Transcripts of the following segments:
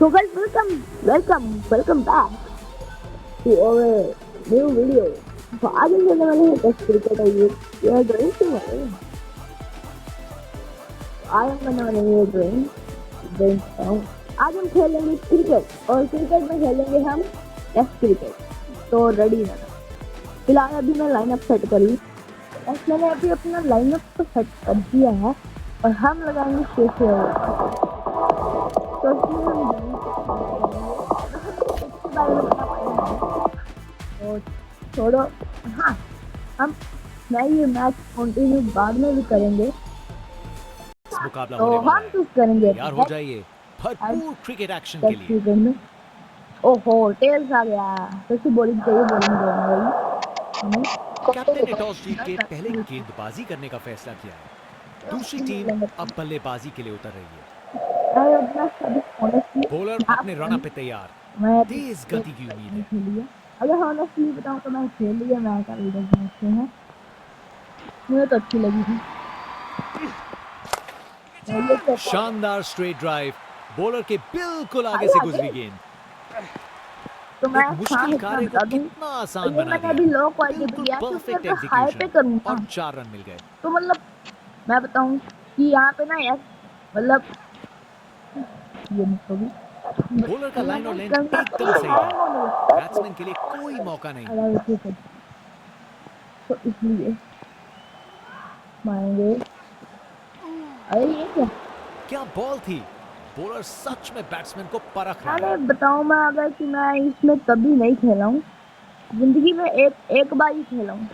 So guys, welcome back to our new video. तो आज हम खेलने वाले हैं टेस्ट क्रिकेट और ये ड्राइंग से वाले हैं। आज हम करने वाले हैं ड्राइंग आज हम खेलेंगे क्रिकेट और क्रिकेट में खेलेंगे हम टेस्ट क्रिकेट। तो रेडी रहना। फिलहाल अभी मैं लाइनअप सेट कर ली। मैंने अभी अपना लाइनअप तो सेट कर दिया है और हम लगाएंगे 6 ओवर। तो और छोड़ो, हाँ हम ये मैच कंटिन्यू बाद में भी करेंगे। मुकाबला तो होने वाला हम चूज करेंगे तैयार हो जाइए भरपूर क्रिकेट एक्शन के लिए। क्रिकेट में ओहो टेल्स आ गया। कैसी बॉलिंग चाहिए, बॉलिंग देना कैप्टन ने टॉस जीत के पहले गेंदबाजी करने का फैसला किया है। दूसरी टीम अब बल्लेबाजी के लिए उतर रही है। बॉलर अपने रन पे तैयार, तेज गति की उम्मीद है। अगर हॉनेस्टली बताऊं तो मैं खेल लिया मैच अभी तक मैच हैं, मुझे तो अच्छी लगी थी। शानदार स्ट्रेट ड्राइव, बॉलर के बिल्कुल आगे से गुजरी गेंद। तो मैं मुश्किल कार्य को कितना आसान बना दिया। अभी लो क्वालिटी पे परफेक्ट तो हाई पे एग्जीक्यूशन करूंगा और 4 रन मिल गए। तो मतलब मैं बताऊं कि यहाँ पे ना यार मतलब ये नहीं बॉलर का लाइन और लेंथ एकदम सही था। बैट्समैन के लिए कोई मौका नहीं। तो इसलिए मारेंगे। अरे ये क्या बॉल थी। बॉलर सच में बैट्समैन को परख रहा है। अरे बताऊं मैं अगर कि मैं इसमें कभी नहीं खेला हूँ जिंदगी में, एक बार ही खेला हूँ।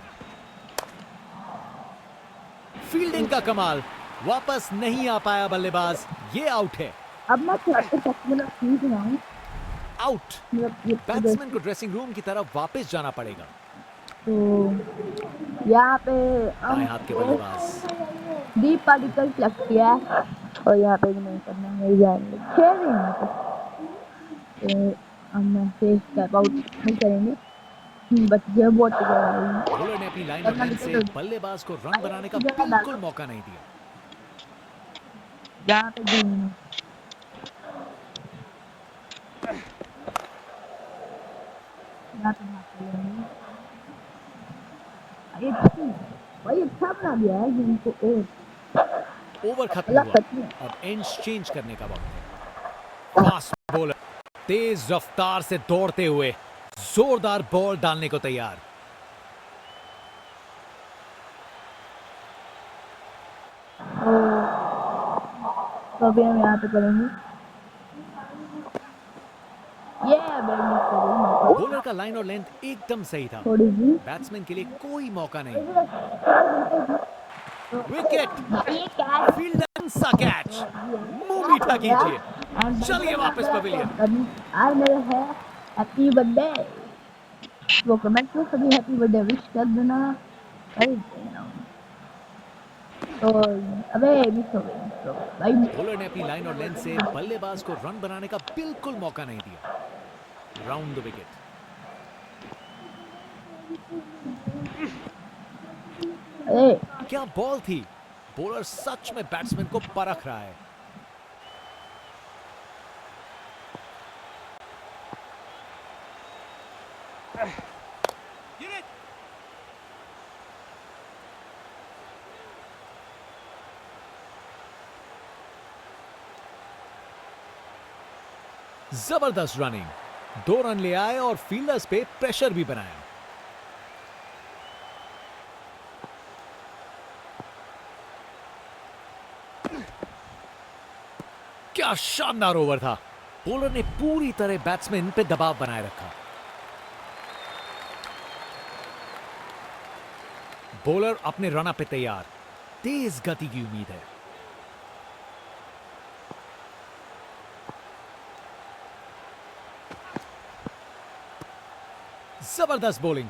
फील्डिंग का कमाल, वापस नहीं आ पाया बल्लेबाज, ये आउट है। अब मैं सीख रहा हूँ। आउट। बैट्समैन को ड्रेसिंग रूम की तरफ वापस जाना पड़ेगा। तो यहाँ पे दाएं हाथ के बल्लेबाज डीप पार्टिकल लग किया और यहाँ पे नहीं करना है, जाएंगे खेल रहे हैं तो हम मैसेज स्टेप आउट नहीं करेंगे। बस ये बहुत बॉलर ने अपनी लाइन और लेंथ से बल्लेबाज को रन बनाने का बिल्कुल मौका नहीं दिया। यहाँ पे ग्रीन भाई अच्छा बना दिया है इनको। ओवर खत्म हुआ, अब एंड्स चेंज करने का वक्त है। फास्ट बॉलर तेज रफ्तार से दौड़ते हुए जोरदार बॉल डालने को तैयार। तो अभी हम यहाँ पे करेंगे ये बॉलर का लाइन और लेंथ एकदम सही था। बैट्समैन के लिए कोई मौका नहीं। विकेट, फील्डर सा कैच, मुंह मीठा कीजिए, चलिए वापस पवेलियन। आज मेरा है हैप्पी बर्थडे, वो कमेंट में सभी हैप्पी बर्थडे विश कर देना। तो अबे मिस हो गई भाई। बॉलर ने अपनी लाइन और लेंथ से बल्लेबाज को रन बनाने का बिल्कुल मौका नहीं दिया। Round the wicket. क्या बॉल थी। बॉलर सच में बैट्समैन को परख रहा है। जबरदस्त रनिंग, 2 रन ले आए और फील्डर्स पे प्रेशर भी बनाया। क्या शानदार ओवर था। बॉलर ने पूरी तरह बैट्समैन पे दबाव बनाए रखा। बॉलर अपने रन पे तैयार, तेज गति की उम्मीद है। जबरदस्त बॉलिंग,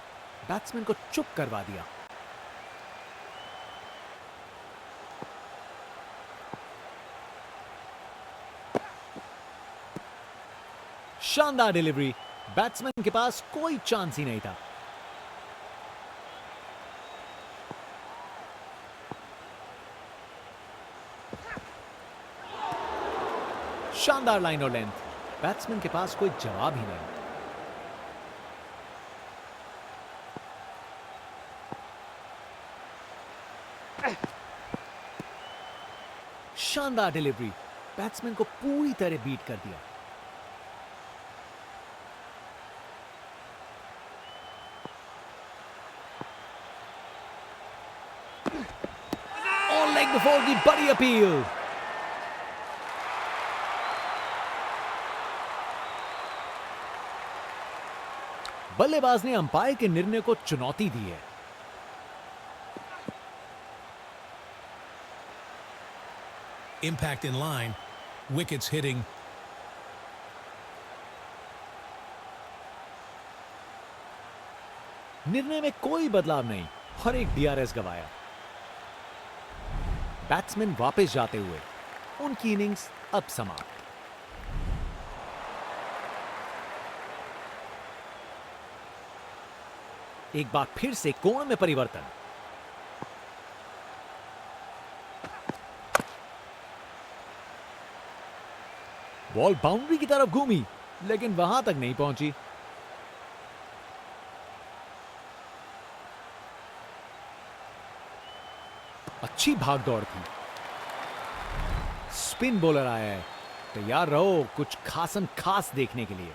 बैट्समैन को चुप करवा दिया। शानदार डिलीवरी, बैट्समैन के पास कोई चांस ही नहीं था। शानदार लाइन और लेंथ, बैट्समैन के पास कोई जवाब ही नहीं। शानदार डिलीवरी, बैट्समैन को पूरी तरह बीट कर दिया। ऑन लेग बिफोर की बड़ी अपील। बल्लेबाज ने अंपायर के निर्णय को चुनौती दी है। Impact in line, wickets hitting. निर्णय में कोई बदलाव नहीं और एक डीआरएस गवाया। बैट्समैन वापस जाते हुए, उनकी इनिंग्स अब समाप्त। एक बार फिर से कोण में परिवर्तन। बॉल बाउंड्री की तरफ घूमी, लेकिन वहां तक नहीं पहुंची। अच्छी भागदौड़ थी। स्पिन बॉलर आया है, तैयार रहो कुछ खासम खास देखने के लिए।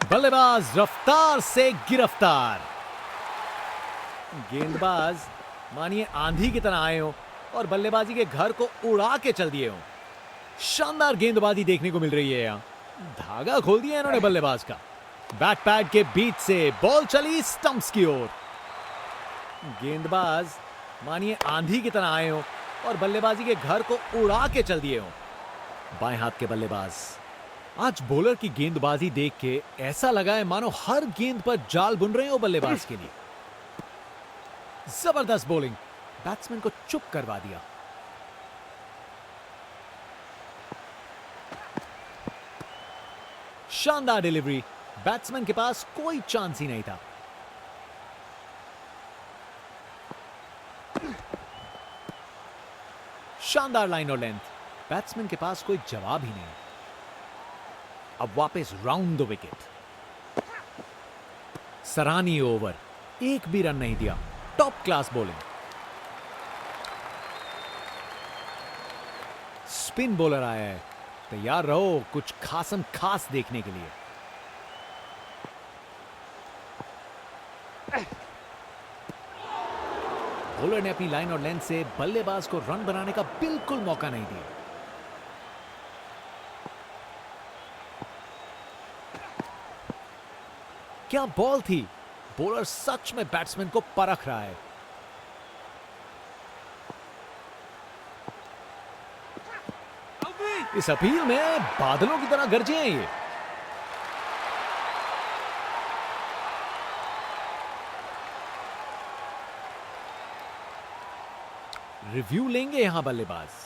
बल्लेबाज रफ्तार से गिरफ्तार। गेंदबाज मानिए आंधी की तरह आए हो और बल्लेबाजी के घर को उड़ा के चल दिए हो। शानदार गेंदबाजी देखने को मिल रही है यहां। धागा खोल दिया इन्होंने बल्लेबाज का। बैट पैड के बीच से बॉल चली स्टंप्स की ओर। गेंदबाज मानिए आंधी की तरह आए हो और बल्लेबाजी के घर को उड़ा के चल दिए हो। बाएं हाथ के बल्लेबाज। आज बॉलर की गेंदबाजी देख के ऐसा लगा है मानो हर गेंद पर जाल बुन रहे हो बल्लेबाज के लिए। जबरदस्त बॉलिंग, बैट्समैन को चुप करवा दिया। शानदार डिलीवरी, बैट्समैन के पास कोई चांस ही नहीं था। शानदार लाइन और लेंथ, बैट्समैन के पास कोई जवाब ही नहीं। अब वापस राउंड द विकेट। सराहनीय ओवर, एक भी रन नहीं दिया। Top class bowling. Spin bowler आया है, तैयार रहो कुछ खासम खास देखने के लिए। बॉलर ने अपनी लाइन और लेंथ से बल्लेबाज को रन बनाने का बिल्कुल मौका नहीं दिया। क्या बॉल थी, बॉलर सच में बैट्समैन को परख रहा है। इस अपील में बादलों की तरह गरजे हैं ये। रिव्यू लेंगे यहां बल्लेबाज।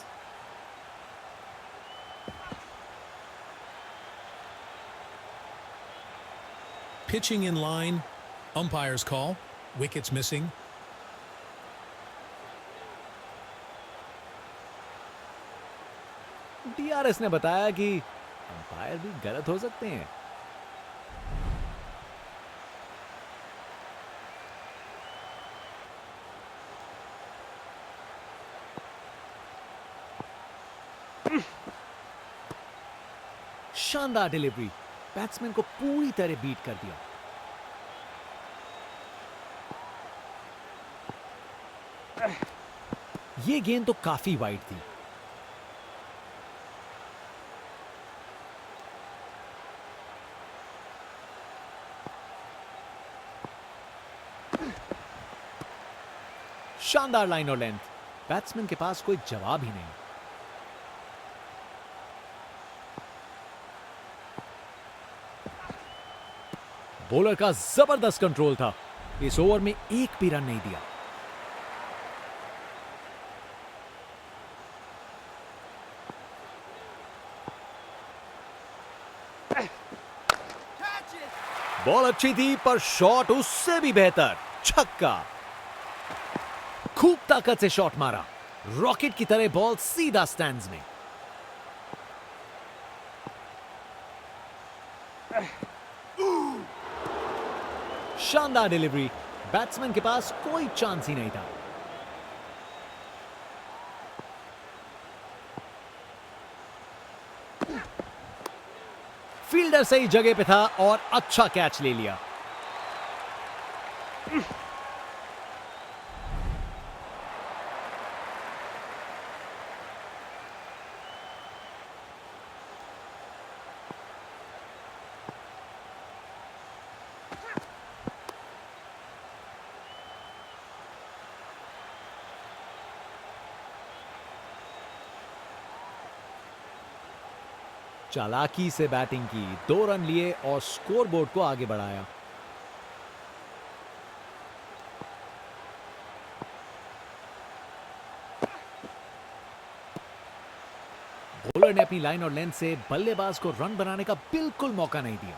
Pitching in line, umpire's call, wickets missing. DRS ने बताया कि अंपायर भी गलत हो सकते हैं। शानदार डिलीवरी, बैट्समैन को पूरी तरह बीट कर दिया। ये गेंद तो काफी वाइड थी। शानदार लाइन और लेंथ, बैट्समैन के पास कोई जवाब ही नहीं। बॉलर का जबरदस्त कंट्रोल था। इस ओवर में एक भी रन नहीं दिया। बॉल अच्छी थी पर शॉट उससे भी बेहतर। छक्का, खूब ताकत से शॉट मारा। रॉकेट की तरह बॉल सीधा स्टैंड्स में। शानदार डिलीवरी, बैट्समैन के पास कोई चांस ही नहीं था। फील्डर सही जगह पे था और अच्छा कैच ले लिया। चालाकी से बैटिंग की, 2 रन लिए और स्कोरबोर्ड को आगे बढ़ाया। बॉलर ने अपनी लाइन और लेंथ से बल्लेबाज को रन बनाने का बिल्कुल मौका नहीं दिया।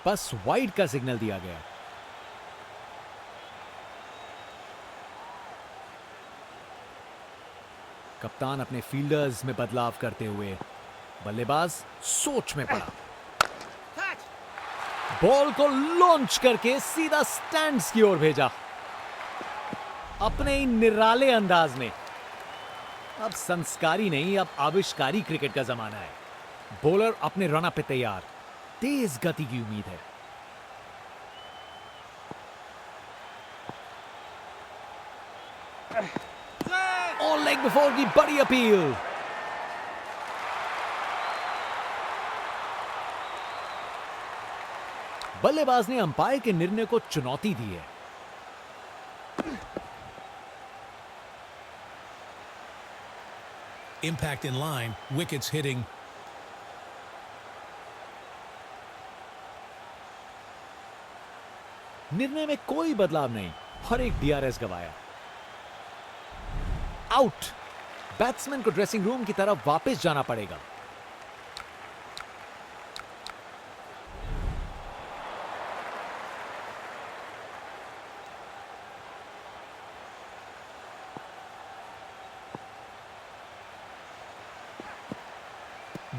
बस वाइड का सिग्नल दिया गया। कप्तान अपने फील्डर्स में बदलाव करते हुए बल्लेबाज सोच में पड़ा। बॉल को लॉन्च करके सीधा स्टैंड्स की ओर भेजा अपने ही निराले अंदाज में। अब संस्कारी नहीं, अब आविष्कारी क्रिकेट का जमाना है। बॉलर अपने रनअप पे तैयार, तेज गति की उम्मीद है। और लेग बिफोर की बड़ी अपील। बल्लेबाज ने अंपायर के निर्णय को चुनौती दी है। Impact in line, wickets hitting. निर्णय में कोई बदलाव नहीं और एक डीआरएस गवाया। आउट। बैट्समैन को ड्रेसिंग रूम की तरफ वापस जाना पड़ेगा।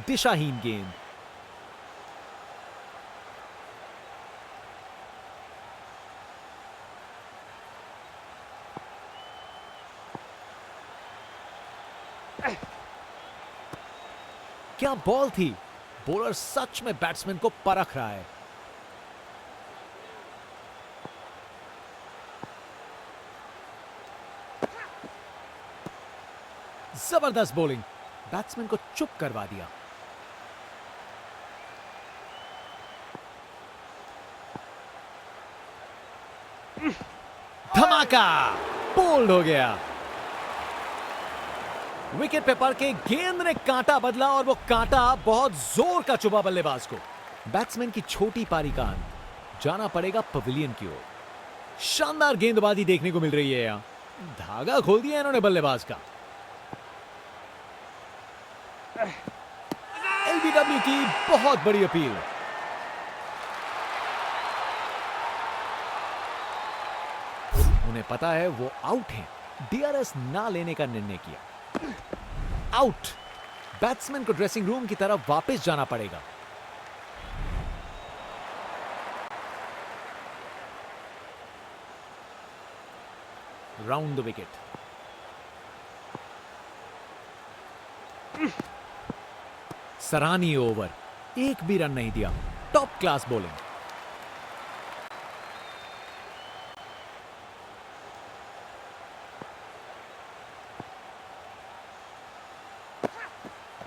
दिशाहीन गेंद। क्या बॉल थी। बॉलर सच में बैट्समैन को परख रहा है। जबरदस्त बॉलिंग, बैट्समैन को चुप करवा दिया। धमाका, बोल्ड हो गया। विकेट पे पड़ के गेंद ने कांटा बदला और वो कांटा बहुत जोर का चुभा बल्लेबाज को। बैट्समैन की छोटी पारी का अंत, जाना पड़ेगा पवेलियन की ओर। शानदार गेंदबाजी देखने को मिल रही है। यहां धागा खोल दिया इन्होंने बल्लेबाज का। एलबीडब्ल्यू की बहुत बड़ी अपील। उन्हें पता है वो आउट हैं, डीआरएस ना लेने का निर्णय किया। आउट। बैट्समैन को ड्रेसिंग रूम की तरफ वापस जाना पड़ेगा। Round the wicket. सराहनीय ओवर, एक भी रन नहीं दिया। Top class bowling.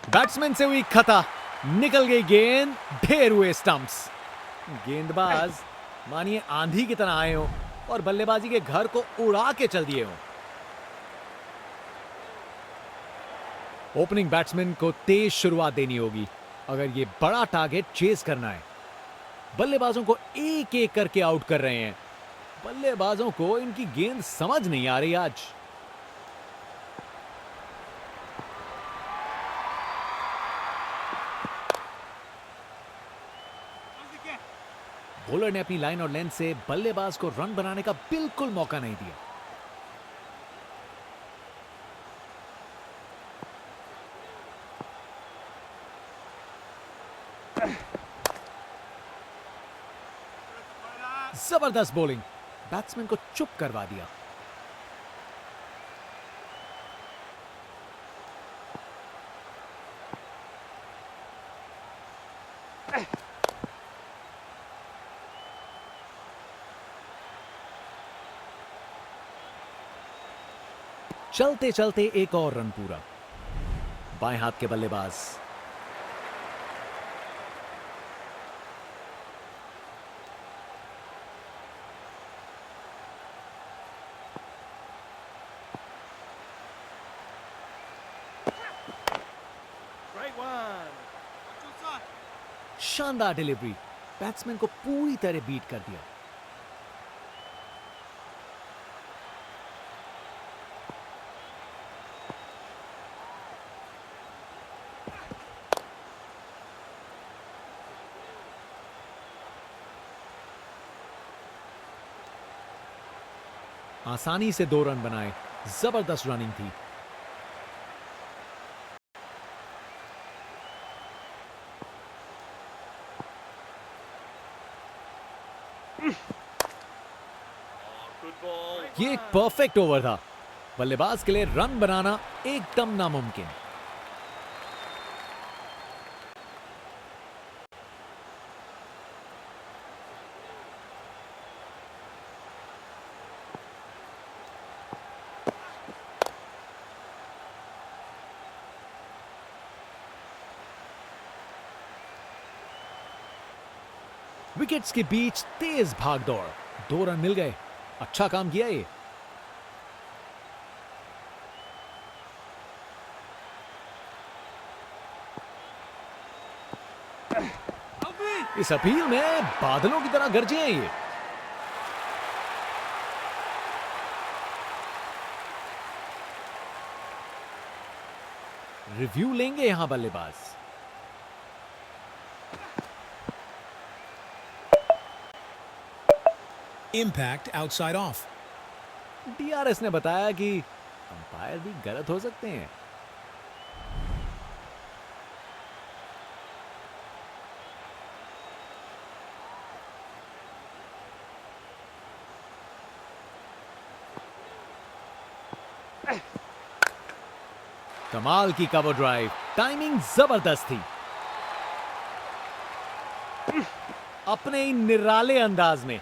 बैट्समैन से हुई खता, निकल गई गेंद, ढेर हुए स्टंप्स। गेंदबाज मानिए आंधी की तरह आए हो और बल्लेबाजी के घर को उड़ा के चल दिए हो। ओपनिंग बैट्समैन को तेज शुरुआत देनी होगी अगर ये बड़ा टारगेट चेज करना है। बल्लेबाजों को एक एक करके आउट कर रहे हैं। बल्लेबाजों को इनकी गेंद समझ नहीं आ रही आज। बॉलर ने अपनी लाइन और लेंथ से बल्लेबाज को रन बनाने का बिल्कुल मौका नहीं दिया। जबरदस्त बॉलिंग, बैट्समैन को चुप करवा दिया। चलते चलते एक और रन पूरा। बाएं हाथ के बल्लेबाज शानदार डिलीवरी, बैट्समैन को पूरी तरह बीट कर दिया। आसानी से 2 रन बनाए, जबरदस्त रनिंग थी। ये एक परफेक्ट ओवर था, बल्लेबाज के लिए रन बनाना एकदम नामुमकिन। विकेट्स के बीच तेज भागदौड़, 2 रन मिल गए। अच्छा काम किया ये। इस अपील में बादलों की तरह गरजे हैं ये। रिव्यू लेंगे यहां बल्लेबाज। Impact outside off. डीआरएस ने बताया कि अंपायर भी गलत हो सकते हैं। कमाल की कवर ड्राइव, टाइमिंग जबरदस्त थी। अपने ही निराले अंदाज में।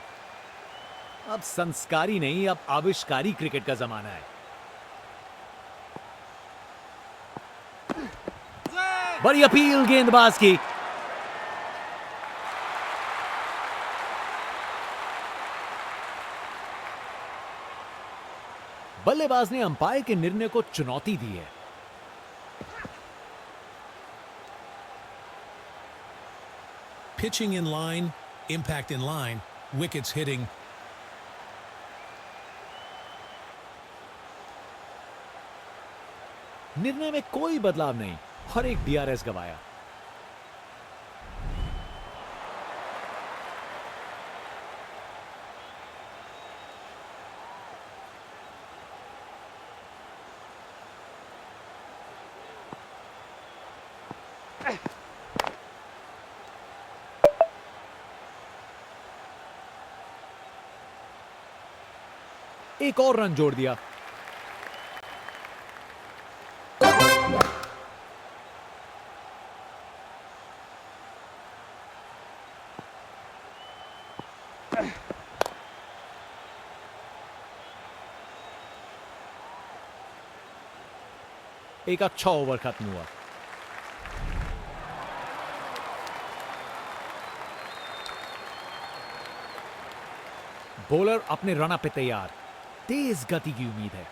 अब संस्कारी नहीं, अब आविष्कारी क्रिकेट का जमाना है। बड़ी अपील गेंदबाज की। बल्लेबाज ने अंपायर के निर्णय को चुनौती दी है। Pitching in line, impact in line, wickets hitting. निर्णय में कोई बदलाव नहीं, हर एक डीआरएस गवाया। एक और रन जोड़ दिया। एक अच्छा ओवर खत्म हुआ। बॉलर अपने रन पे तैयार, तेज गति की उम्मीद है।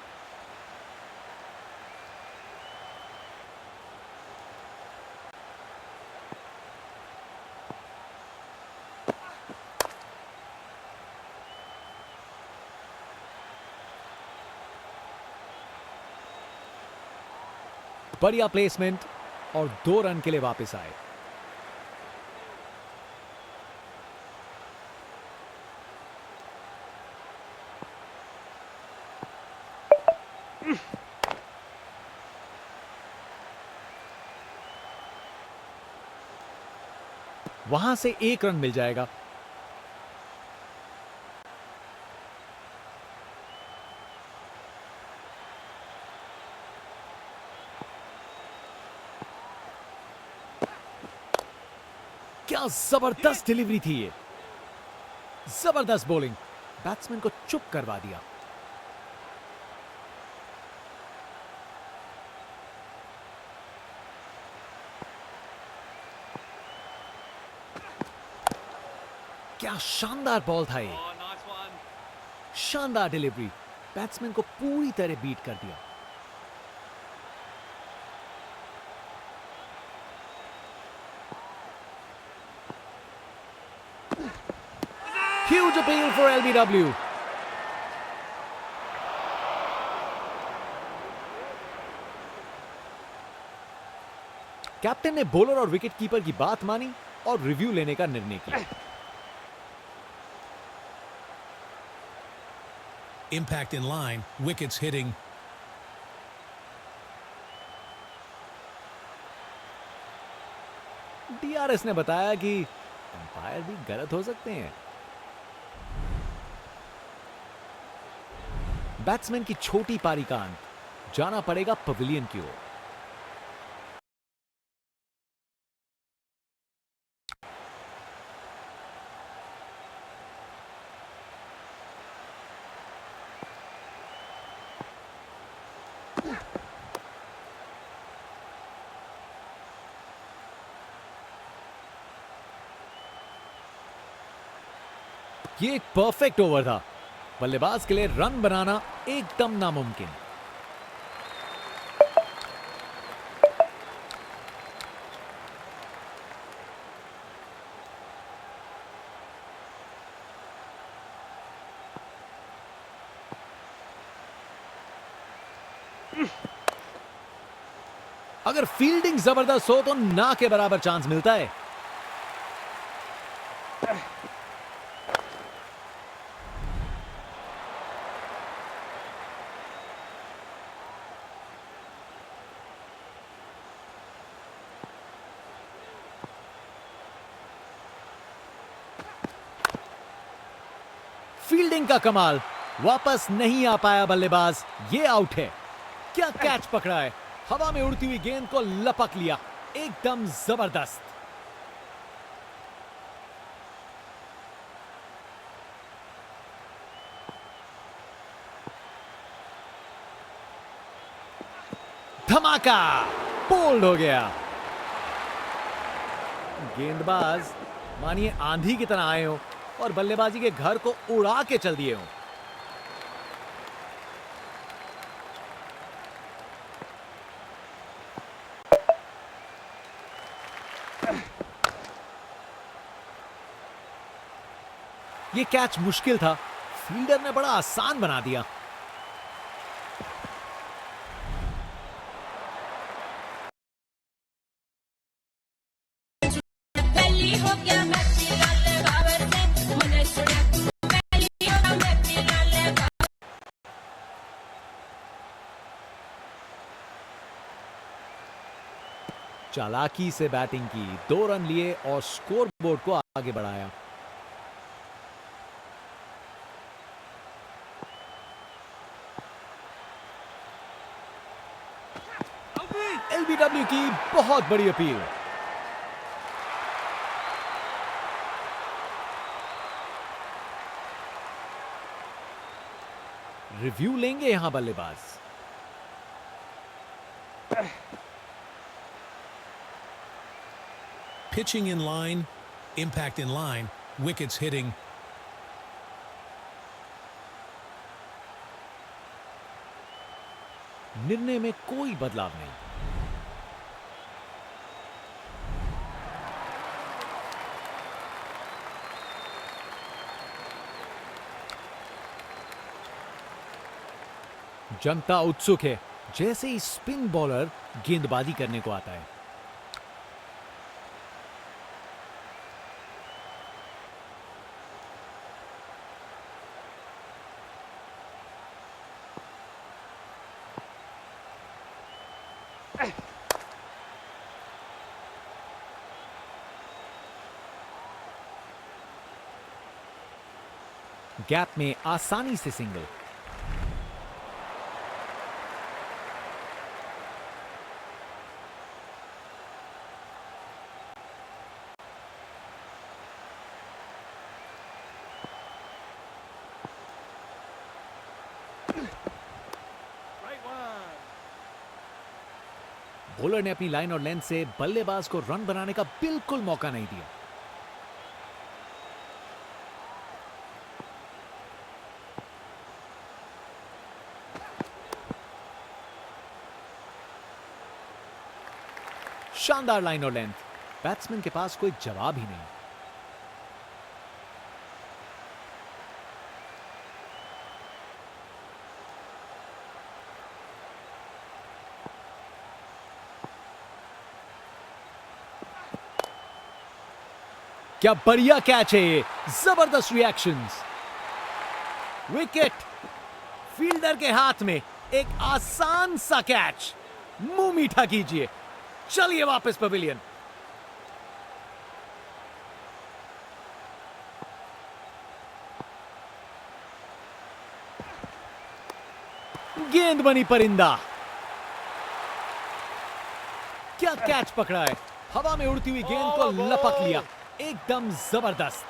बढ़िया प्लेसमेंट और 2 रन के लिए वापस आए। वहां से 1 रन मिल जाएगा। क्या जबरदस्त डिलीवरी थी ये, जबरदस्त बॉलिंग, बैट्समैन को चुप करवा दिया। क्या शानदार बॉल था ये, शानदार डिलीवरी, बैट्समैन को पूरी तरह बीट कर दिया। Huge appeal for LBW. Captain ने बॉलर और विकेट कीपर की बात मानी और रिव्यू लेने का निर्णय किया। Impact in line, wickets hitting. DRS ने बताया कि अंपायर भी गलत हो सकते हैं। बैट्समैन की छोटी पारी का अंत, जाना पड़ेगा पवेलियन की ओर। ये एक परफेक्ट ओवर था, बल्लेबाज के लिए रन बनाना एकदम नामुमकिन। अगर फील्डिंग जबरदस्त हो तो ना के बराबर चांस मिलता है। फील्डिंग का कमाल, वापस नहीं आ पाया बल्लेबाज, ये आउट है। क्या कैच पकड़ा है, हवा में उड़ती हुई गेंद को लपक लिया, एकदम जबरदस्त। धमाका, बोल्ड हो गया। गेंदबाज मानिए आंधी की तरह आए हो और बल्लेबाजी के घर को उड़ा के चल दिए हो। ये कैच मुश्किल था, फील्डर ने बड़ा आसान बना दिया। चालाकी से बैटिंग की, 2 रन लिए और स्कोर बोर्ड को आगे बढ़ाया। एलबीडब्ल्यू की बहुत बड़ी अपील। रिव्यू लेंगे यहां बल्लेबाज। Pitching in line, impact in line, wickets hitting. निर्णय में कोई बदलाव नहीं। जनता उत्सुक है, जैसे ही स्पिन बॉलर गेंदबाजी करने को आता है। गैप में आसानी से सिंगल। बॉलर ने अपनी लाइन और लेंथ से बल्लेबाज को रन बनाने का बिल्कुल मौका नहीं दिया। शानदार लाइन और लेंथ, बैट्समैन के पास कोई जवाब ही नहीं। क्या बढ़िया कैच है ये, जबरदस्त रिएक्शंस। विकेट, फील्डर के हाथ में एक आसान सा कैच। मुंह मीठा कीजिए, चलिए वापस पवेलियन। गेंद बनी परिंदा। क्या कैच पकड़ा है, हवा में उड़ती हुई गेंद को लपक लिया, एकदम जबरदस्त।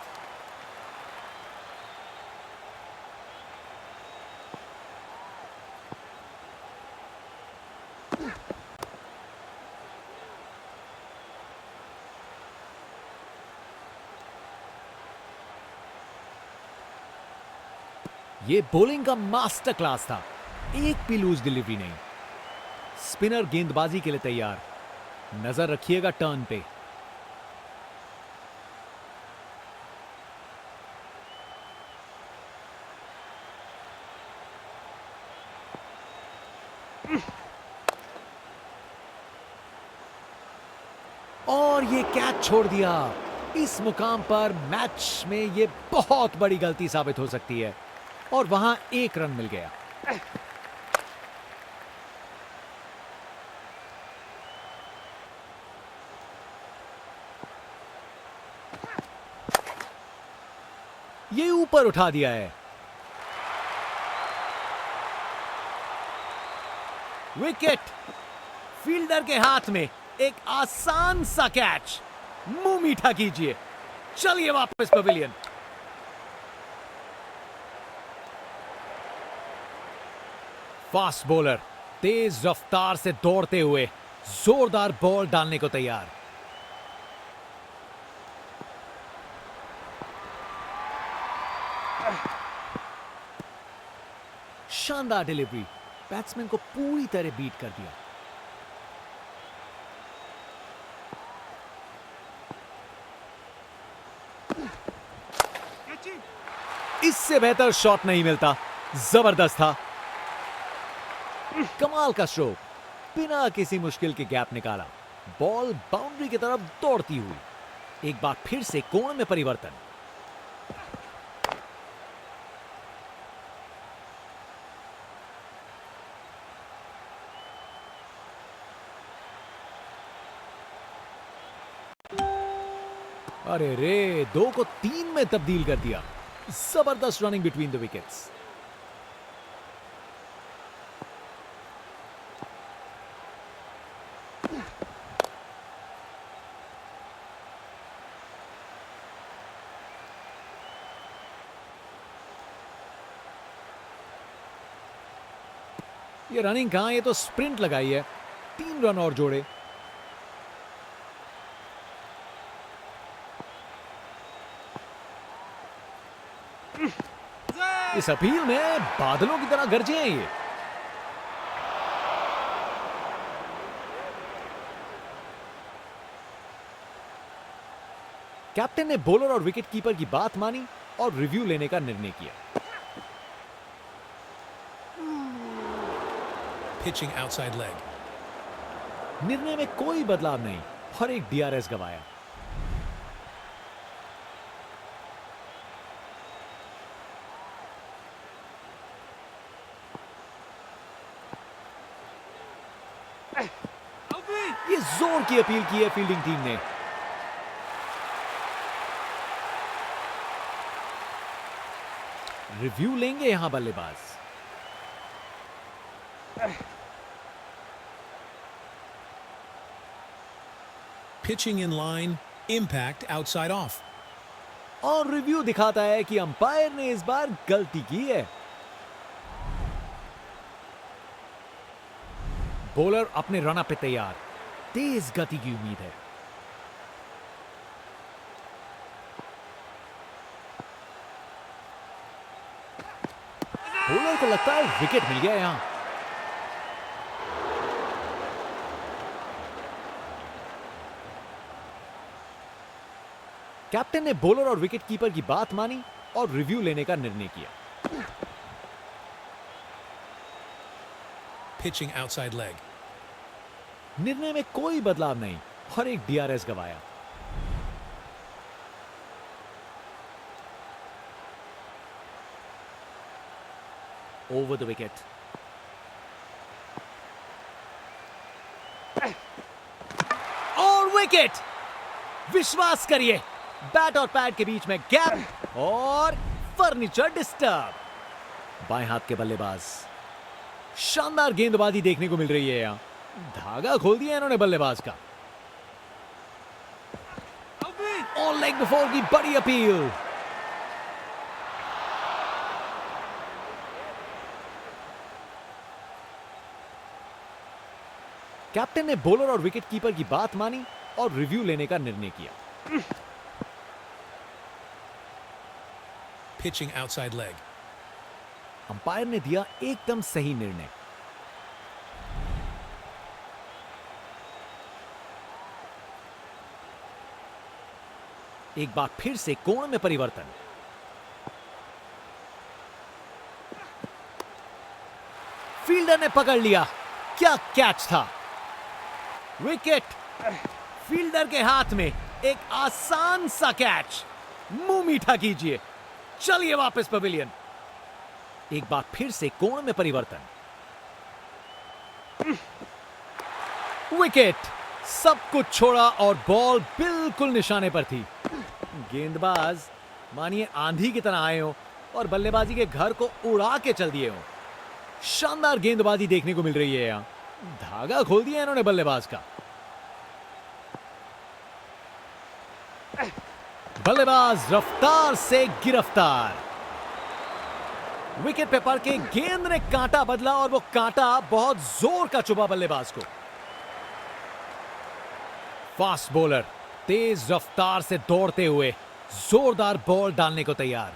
ये बॉलिंग का मास्टर क्लास था, एक भी लूज डिलीवरी नहीं। स्पिनर गेंदबाजी के लिए तैयार, नजर रखिएगा टर्न पे। और ये कैच छोड़ दिया। इस मुकाम पर मैच में ये बहुत बड़ी गलती साबित हो सकती है, और वहां एक रन मिल गया। ये ऊपर उठा दिया है। विकेट, फील्डर के हाथ में एक आसान सा कैच। मुंह मीठा कीजिए, चलिए वापस पवेलियन। फास्ट बॉलर तेज रफ्तार से दौड़ते हुए जोरदार बॉल डालने को तैयार। शानदार डिलीवरी, बैट्समैन को पूरी तरह बीट कर दिया। इससे बेहतर शॉट नहीं मिलता, जबरदस्त था। कमाल का स्ट्रोक, बिना किसी मुश्किल के गैप निकाला, बॉल बाउंड्री की तरफ दौड़ती हुई। एक बार फिर से कोण में परिवर्तन। अरे रे, 2 को 3 में तब्दील कर दिया। जबरदस्त रनिंग बिटवीन द विकेट्स। ये रनिंग कहां, ये तो स्प्रिंट लगाई है। 3 रन और जोड़े। इस अपील में बादलों की तरह गरजे हैं ये। कैप्टन ने बॉलर और विकेट कीपर की बात मानी और रिव्यू लेने का निर्णय किया। Pitching outside leg. निर्णय में कोई बदलाव नहीं और एक डीआरएस गवाया। ये जोर की अपील की है फील्डिंग टीम ने। रिव्यू लेंगे यहां बल्लेबाज। Pitching in line, impact outside off. और रिव्यू दिखाता है कि अंपायर ने इस बार गलती की है। बॉलर अपने रन पे तैयार, तेज गति की उम्मीद है। बॉलर को लगता है विकेट मिल गया यहां। कैप्टन ने बॉलर और विकेट कीपर की बात मानी और रिव्यू लेने का निर्णय किया। Pitching outside leg. निर्णय में कोई बदलाव नहीं और एक डीआरएस गवाया। Over the wicket. और विकेट। विश्वास करिए, बैट और पैड के बीच में गैप और फर्नीचर डिस्टर्ब। बाएं हाथ के बल्लेबाज, शानदार गेंदबाजी देखने को मिल रही है यहां। धागा खोल दिया इन्होंने बल्लेबाज का। और लेग बिफोर की बड़ी अपील। कैप्टन ने बॉलर और विकेट कीपर की बात मानी और रिव्यू लेने का निर्णय किया। Pitching outside leg. अंपायर ने दिया एकदम सही निर्णय। एक बार फिर से कोण में परिवर्तन। फील्डर ने पकड़ लिया, क्या कैच था। विकेट। फील्डर के हाथ में एक आसान सा कैच। मुंह मीठा कीजिए, चलिए वापस पवेलियन। एक बार फिर से कोण में परिवर्तन। विकेट। सब कुछ छोड़ा और बॉल बिल्कुल निशाने पर थी। गेंदबाज मानिए आंधी की तरह आए हो और बल्लेबाजी के घर को उड़ा के चल दिए हो। शानदार गेंदबाजी देखने को मिल रही है यहां। धागा खोल दिया इन्होंने बल्लेबाज का। बल्लेबाज रफ्तार से गिरफ्तार। विकेट पे पड़ के गेंद ने कांटा बदला और वो कांटा बहुत जोर का चुभा बल्लेबाज को। फास्ट बॉलर तेज रफ्तार से दौड़ते हुए जोरदार बॉल डालने को तैयार।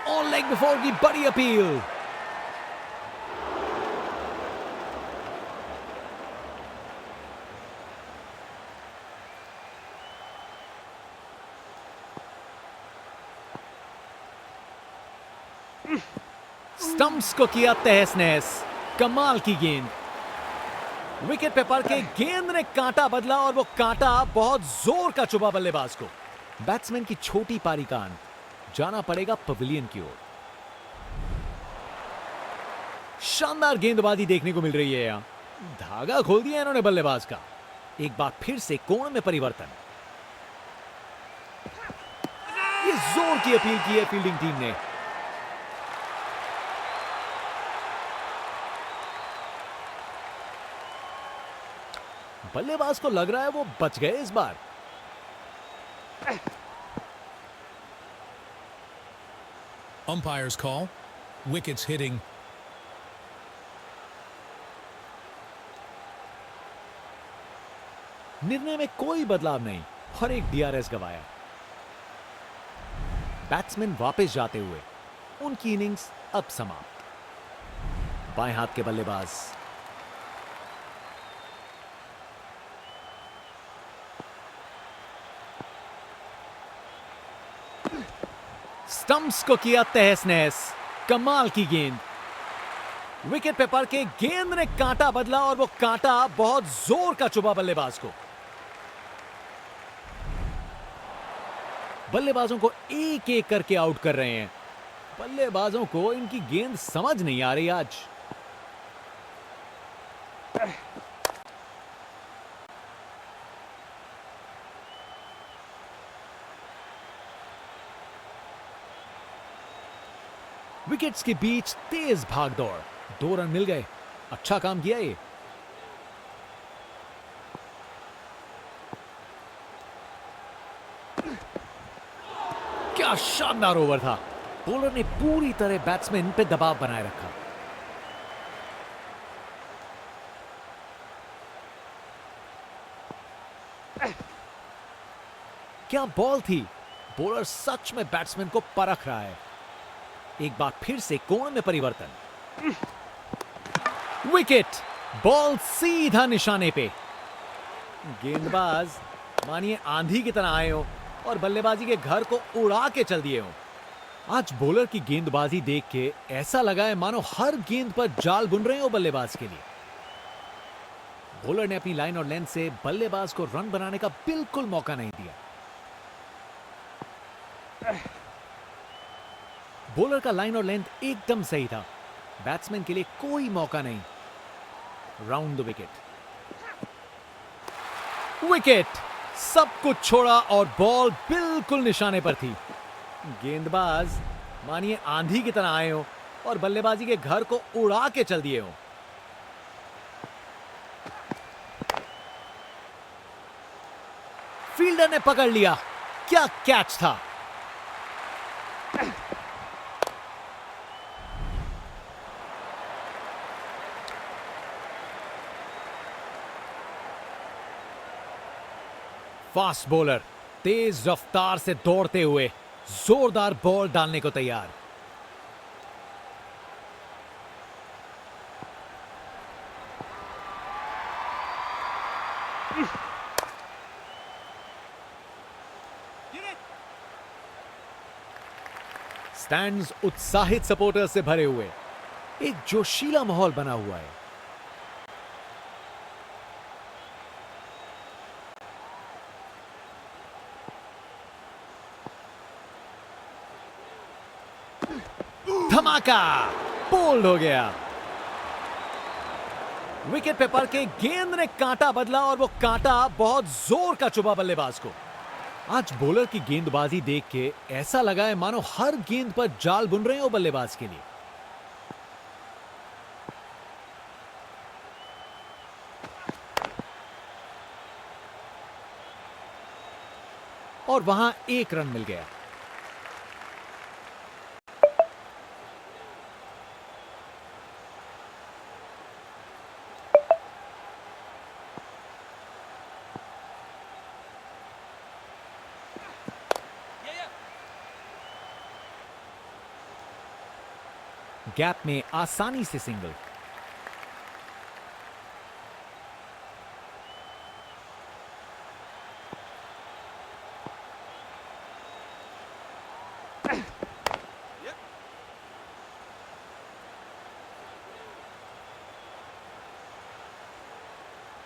और लेग बिफोर की बड़ी अपील। स्टंप्स को किया तहस नहस। कमाल की गेंद। विकेट पे पड़ के गेंद ने कांटा बदला और वो कांटा बहुत जोर का चुभा बल्लेबाज को। बैट्समैन की छोटी पारी का अंत। जाना पड़ेगा पवेलियन की ओर। शानदार गेंदबाजी देखने को मिल रही है यहां। धागा खोल दिया इन्होंने बल्लेबाज का। एक बार फिर से कोण में परिवर्तन। ये जोर की अपील की है फील्डिंग टीम ने। बल्लेबाज को लग रहा है वो बच गए इस बार। Umpire's call. Wickets hitting. निर्णय में कोई बदलाव नहीं और एक डीआरएस गवाया। बैट्समैन वापस जाते हुए उनकी इनिंग्स अब समाप्त। बाएं हाथ के बल्लेबाज स्टंप्स को किया तहस नहस। कमाल की गेंद। विकेट पे पड़ के गेंद ने कांटा बदला और वो कांटा बहुत जोर का चुभा बल्लेबाज को। बल्लेबाजों को एक एक करके आउट कर रहे हैं। बल्लेबाजों को इनकी गेंद समझ नहीं आ रही आज। विकेट्स के बीच तेज भागदौड़, 2 रन मिल गए। अच्छा काम किया ये। क्या शानदार ओवर था। बॉलर ने पूरी तरह बैट्समैन पे दबाव बनाए रखा। क्या बॉल थी। बॉलर सच में बैट्समैन को परख रहा है। एक बार फिर से कोण में परिवर्तन। विकेट। बॉल सीधा निशाने पे। गेंदबाज मानिए आंधी की तरह आए हो और बल्लेबाजी के घर को उड़ा के चल दिए हो। आज बॉलर की गेंदबाजी देख के ऐसा लगा है मानो हर गेंद पर जाल बुन रहे हो बल्लेबाज के लिए। बॉलर ने अपनी लाइन और लेंथ से बल्लेबाज को रन बनाने का बिल्कुल मौका नहीं दिया। बॉलर का लाइन और लेंथ एकदम सही था। बैट्समैन के लिए कोई मौका नहीं। Round the wicket. विकेट। सब कुछ छोड़ा और बॉल बिल्कुल निशाने पर थी। गेंदबाज मानिए आंधी की तरह आए हो और बल्लेबाजी के घर को उड़ा के चल दिए हो। फील्डर ने पकड़ लिया। क्या कैच था। फास्ट बॉलर तेज रफ्तार से दौड़ते हुए जोरदार बॉल डालने को तैयार। स्टैंड्स उत्साहित सपोर्टर्स से भरे हुए। एक जोशीला माहौल बना हुआ है। धमाका। बोल्ड हो गया। विकेट पे पड़ के गेंद ने कांटा बदला और वो कांटा बहुत जोर का चुभा बल्लेबाज को। आज बॉलर की गेंदबाजी देख के ऐसा लगा है मानो हर गेंद पर जाल बुन रहे हो बल्लेबाज के लिए। और वहां 1 रन मिल गया। गैप में आसानी से सिंगल।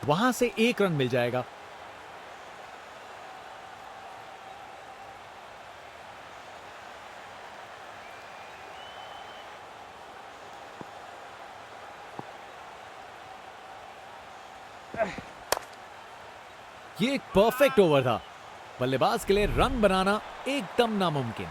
वहां से 1 रन मिल जाएगा। ये एक परफेक्ट ओवर था। बल्लेबाज के लिए रन बनाना एकदम नामुमकिन।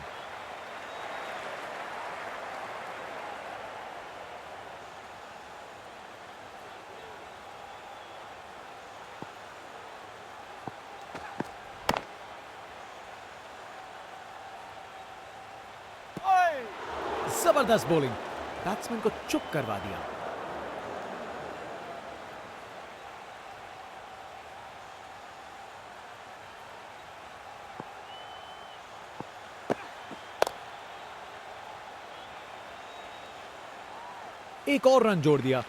जबरदस्त बॉलिंग। बैट्समैन को चुप करवा दिया। एक और रन जोड़ दिया।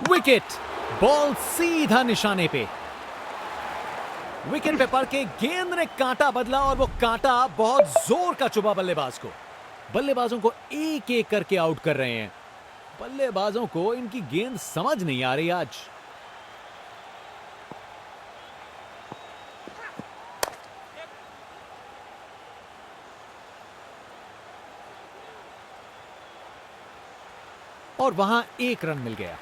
विकेट। बॉल सीधा निशाने पे। विकेट पे पड़ के गेंद ने कांटा बदला और वो कांटा बहुत जोर का चुभा बल्लेबाज को। बल्लेबाजों को एक एक करके आउट कर रहे हैं। बल्लेबाजों को इनकी गेंद समझ नहीं आ रही आज। और वहां 1 रन मिल गया।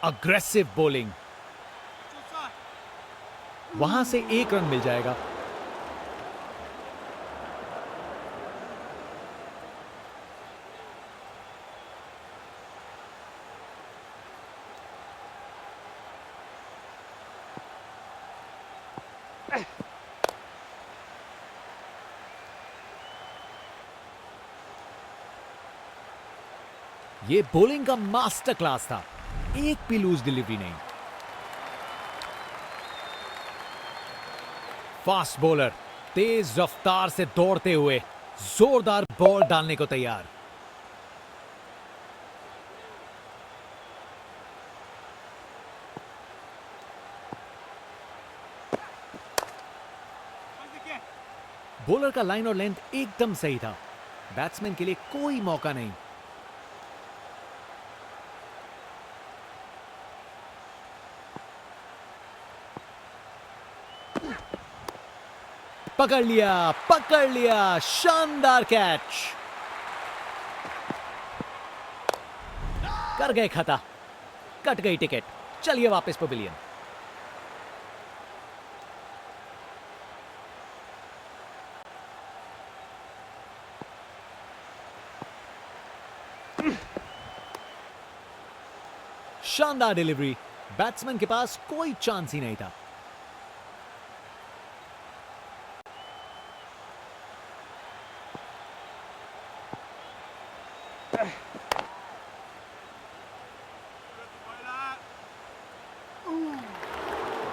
अग्रेसिव बॉलिंग, वहां से 1 रन मिल जाएगा। ये बॉलिंग का मास्टर क्लास था, एक भी लूज डिलीवरी नहीं। फास्ट बॉलर तेज रफ्तार से दौड़ते हुए जोरदार बॉल डालने को तैयार। बॉलर का लाइन और लेंथ एकदम सही था, बैट्समैन के लिए कोई मौका नहीं। पकड़ लिया, शानदार कैच। कर गए खता, कट गई टिकट। चलिए वापस पवेलियन। शानदार डिलीवरी, बैट्समैन के पास कोई चांस ही नहीं था।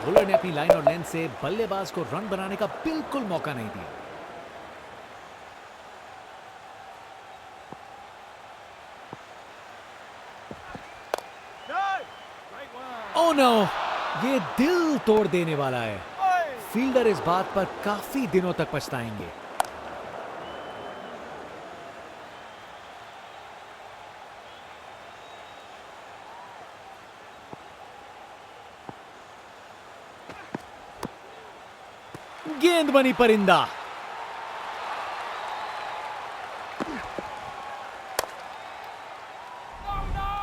बॉलर ने अपनी लाइन और लेंथ से बल्लेबाज को रन बनाने का बिल्कुल मौका नहीं दिया। ओह नो, ये दिल तोड़ देने वाला है। फील्डर इस बात पर काफी दिनों तक पछताएंगे। गेंद बनी परिंदा।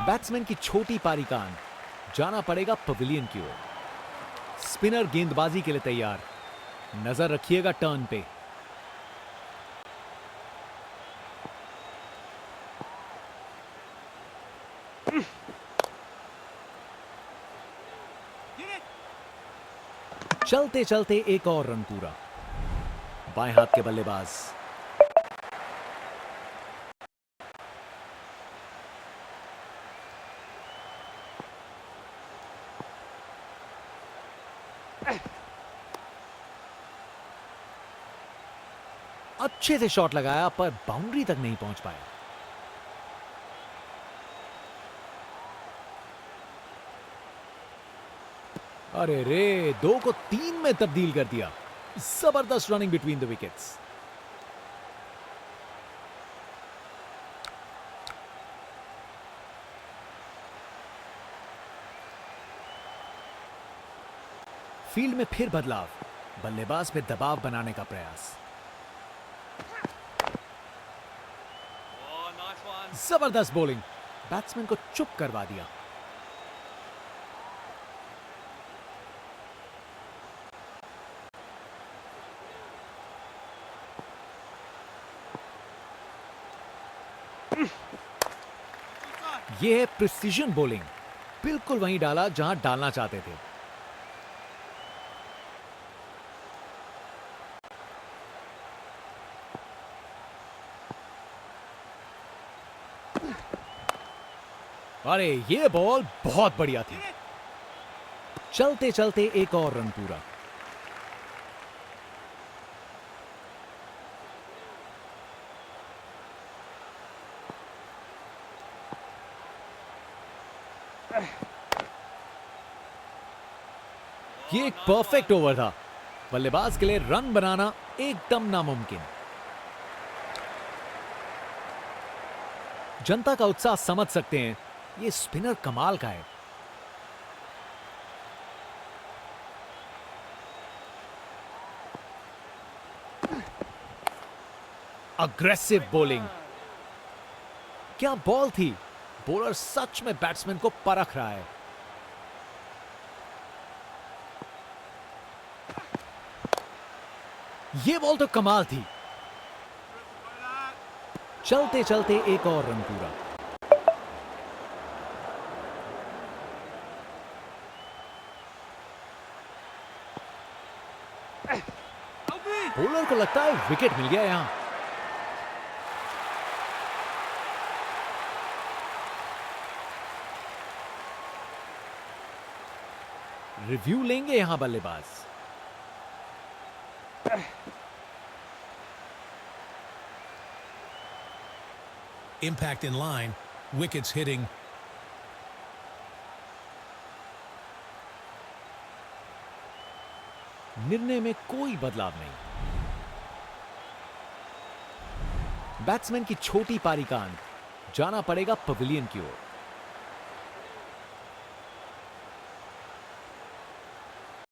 बैट्समैन की छोटी पारी का अंत, जाना पड़ेगा पवेलियन की ओर। स्पिनर गेंदबाजी के लिए तैयार, नजर रखिएगा टर्न पे। चलते चलते एक और रन पूरा। बाएं हाथ के बल्लेबाज अच्छे से शॉट लगाया पर बाउंड्री तक नहीं पहुंच पाया। अरे रे, 2 को 3 में तब्दील कर दिया। जबरदस्त running between the wickets. Field में फिर बदलाव, बल्लेबाज पे दबाव बनाने का प्रयास। जबरदस्त बॉलिंग, बैट्समैन को चुप करवा दिया। यह है प्रिसीजन बॉलिंग, बिल्कुल वहीं डाला जहां डालना चाहते थे। अरे ये बॉल बहुत बढ़िया थी। चलते चलते एक और रन पूरा। ये एक परफेक्ट ओवर था, बल्लेबाज के लिए रन बनाना एकदम नामुमकिन। जनता का उत्साह समझ सकते हैं, ये स्पिनर कमाल का है। अग्रेसिव बॉलिंग, क्या बॉल थी। बॉलर सच में बैट्समैन को परख रहा है। ये बॉल तो कमाल थी। चलते चलते एक और रन पूरा। बॉलर को लगता है विकेट मिल गया यहां। रिव्यू लेंगे यहां बल्लेबाज। Impact in line. Wickets hitting. निर्णय में कोई बदलाव नहीं। बैट्समैन की छोटी पारी का अंत, जाना पड़ेगा पवेलियन की ओर।